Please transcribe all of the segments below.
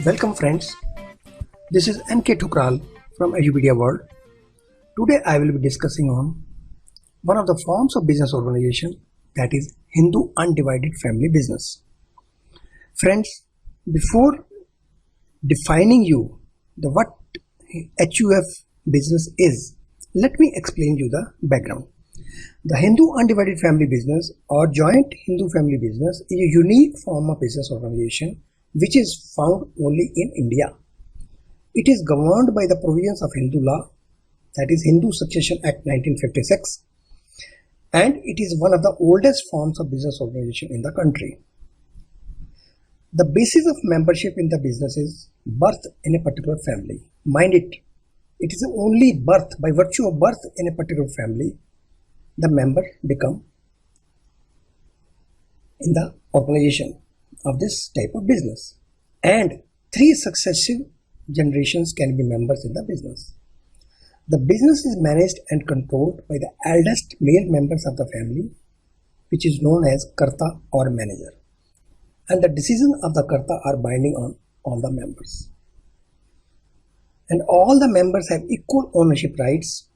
Welcome friends, this is NK Thukral from Edupedia World. Today I will be discussing on one of the forms of business organization, that is Hindu undivided family business. Friends, before defining you the what HUF business is, let me explain you the background. The Hindu undivided family business or joint Hindu family business is a unique form of business organization which is found only in India. It is governed by the provisions of Hindu law, that is Hindu Succession Act 1956, and it is one of the oldest forms of business organization in the country. The basis of membership in the business is birth in a particular family. Mind it is only birth. By virtue of birth in a particular family, the member become in the organization of this type of business, and 3 successive generations can be members in the business. The business is managed and controlled by the eldest male members of the family, which is known as Karta or manager, and the decisions of the Karta are binding on all the members, and all the members have equal ownership rights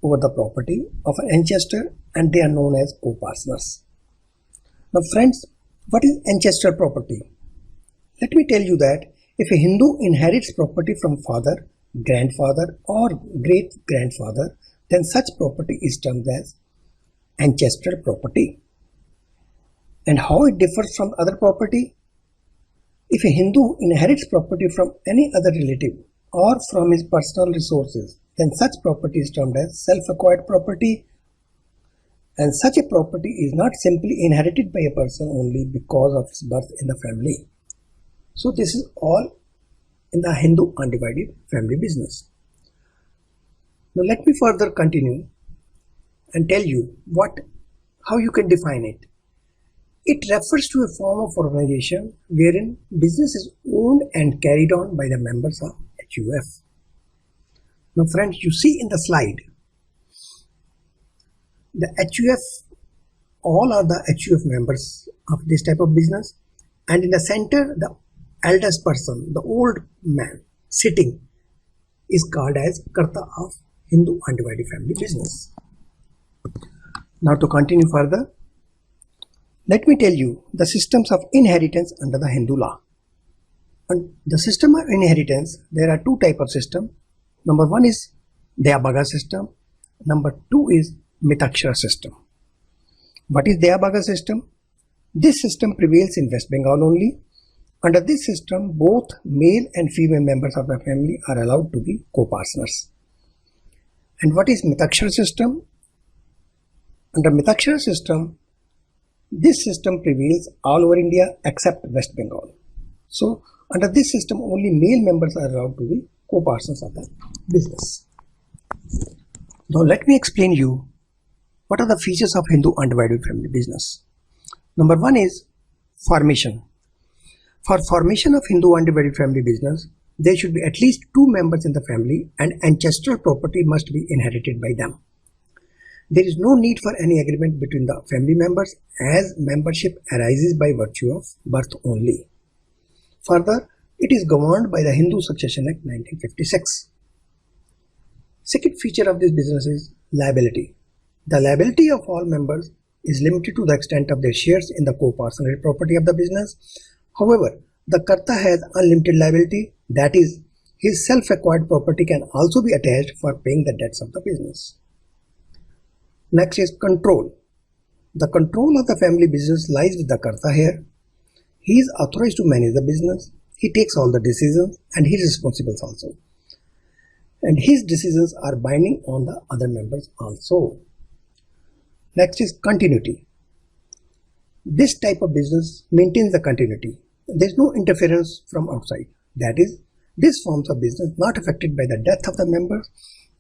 over the property of an ancestor, and they are known as co-partners. Now friends, what is ancestral property? Let me tell you that if a Hindu inherits property from father, grandfather or great-grandfather, then such property is termed as ancestral property. And how it differs from other property? If a Hindu inherits property from any other relative or from his personal resources, then such property is termed as self-acquired property, and such a property is not simply inherited by a person only because of his birth in the family. So this is all in the Hindu undivided family business. Now let me further continue and tell you how you can define it. It refers to a form of organization wherein business is owned and carried on by the members of HUF. Now friends, you see in the slide, the HUF, all are the HUF members of this type of business, and in the center, the eldest person, the old man sitting, is called as Karta of Hindu undivided family business. Now to continue further, let me tell you the systems of inheritance under the Hindu law. And the system of inheritance, there are 2 types of system. Number 1 is Deyabhaga system. Number 2 is Mitakshara system. What is Deyabhaga system? This system prevails in West Bengal only. Under this system, both male and female members of the family are allowed to be co-partners. And what is Mitakshara system? Under Mitakshara system, this system prevails all over India except West Bengal. So under this system, only male members are allowed to be co-partners of the business. Now let me explain you what are the features of Hindu undivided family business. Number 1 is formation. For formation of Hindu undivided family business, there should be at least 2 members in the family, and ancestral property must be inherited by them. There is no need for any agreement between the family members, as membership arises by virtue of birth only. Further, it is governed by the Hindu Succession Act 1956. Second feature of this business is liability. The liability of all members is limited to the extent of their shares in the co-partnership property of the business. However, the Karta has unlimited liability, that is, his self-acquired property can also be attached for paying the debts of the business. Next is control. The control of the family business lies with the Karta here. He is authorized to manage the business, he takes all the decisions, and he is responsible also. And his decisions are binding on the other members also. Next is continuity. This type of business maintains the continuity. There is no interference from outside. That is, this forms of business not affected by the death of the members.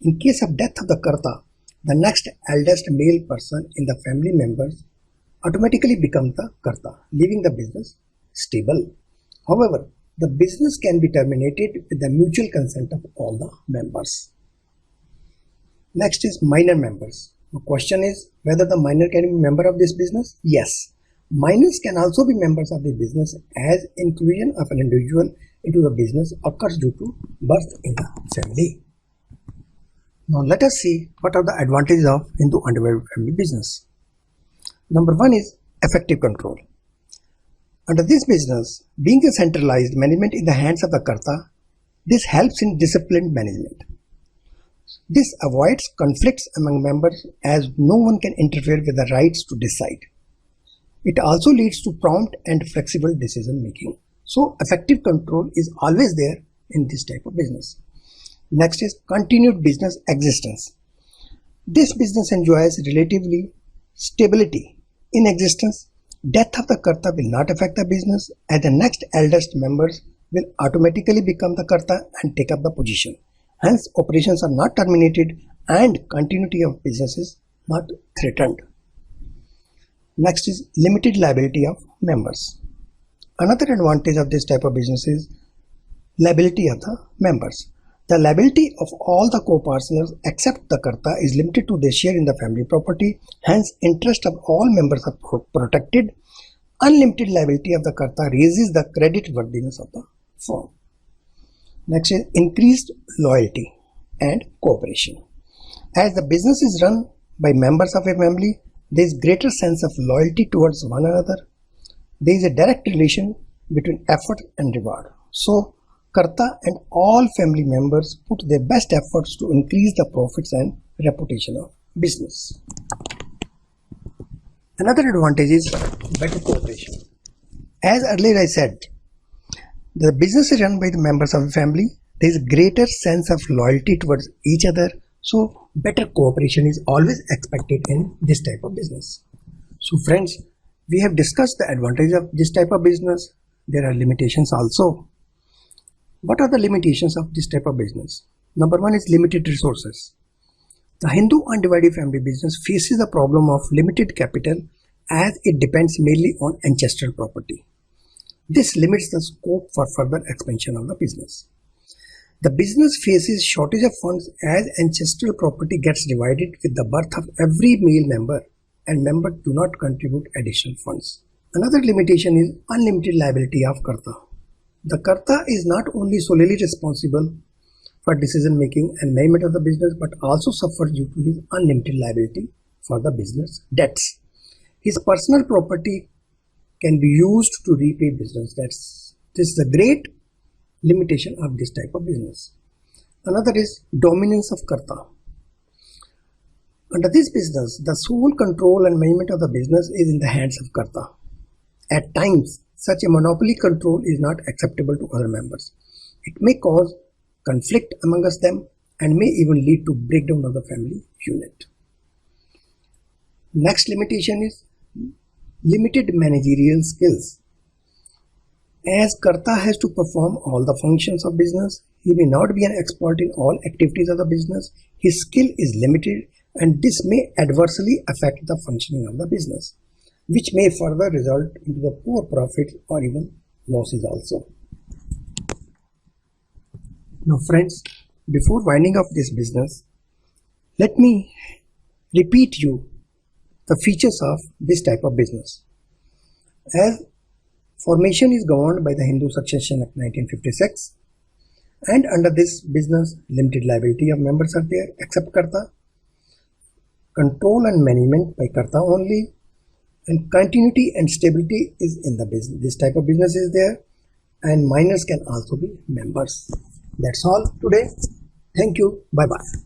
In case of death of the Karta, the next eldest male person in the family members automatically becomes the Karta, leaving the business stable. However, the business can be terminated with the mutual consent of all the members. Next is minor members. The question is whether the minor can be a member of this business. Yes, Minors can also be members of the business as inclusion of an individual into the business occurs due to birth in the family. Now let us see what are the advantages of Hindu undivided family business. Number one is effective control. Under this business, being a centralized management in the hands of the Karta, this helps in disciplined management. This avoids conflicts among members as no one can interfere with the rights to decide. It also leads to prompt and flexible decision making. So effective control is always there in this type of business. Next is continued business existence. This business enjoys relatively stability in existence. Death of the Karta will not affect the business as the next eldest members will automatically become the Karta and take up the position. Hence, operations are not terminated and continuity of business is not threatened. Next is limited liability of members. Another advantage of this type of business is liability of the members. The liability of all the co-partners except the Karta is limited to their share in the family property. Hence, interest of all members are protected. Unlimited liability of the Karta raises the credit worthiness of the firm. Next is increased loyalty and cooperation. As the business is run by members of a family, there is greater sense of loyalty towards one another. There is a direct relation between effort and reward. So, Karta and all family members put their best efforts to increase the profits and reputation of business. Another advantage is better cooperation. As earlier I said, the business is run by the members of the family. There is a greater sense of loyalty towards each other. So better cooperation is always expected in this type of business. So friends, we have discussed the advantage of this type of business. There are limitations also. What are the limitations of this type of business? Number one is limited resources. The Hindu undivided family business faces the problem of limited capital as it depends mainly on ancestral property. This limits the scope for further expansion of the business. The business faces shortage of funds as ancestral property gets divided with the birth of every male member and members do not contribute additional funds. Another limitation is unlimited liability of Karta. The Karta is not only solely responsible for decision making and management of the business but also suffers due to his unlimited liability for the business debts. His personal property can be used to repay business debts. This is a great limitation of this type of business. Another is dominance of Karta. Under this business, the sole control and management of the business is in the hands of Karta. At times, such a monopoly control is not acceptable to other members. It may cause conflict amongst them and may even lead to breakdown of the family unit. Next limitation is limited managerial skills. As Karta has to perform all the functions of business, he may not be an expert in all activities of the business. His skill is limited and this may adversely affect the functioning of the business, which may further result into the poor profits or even losses also. Now friends, before winding up this business, let me repeat you the features of this type of business. As formation is governed by the Hindu Succession Act 1956 and under this business limited liability of members are there except Karta, control and management by Karta only, and continuity and stability is in the business. This type of business is there and minors can also be members. That's all today. Thank you. Bye bye.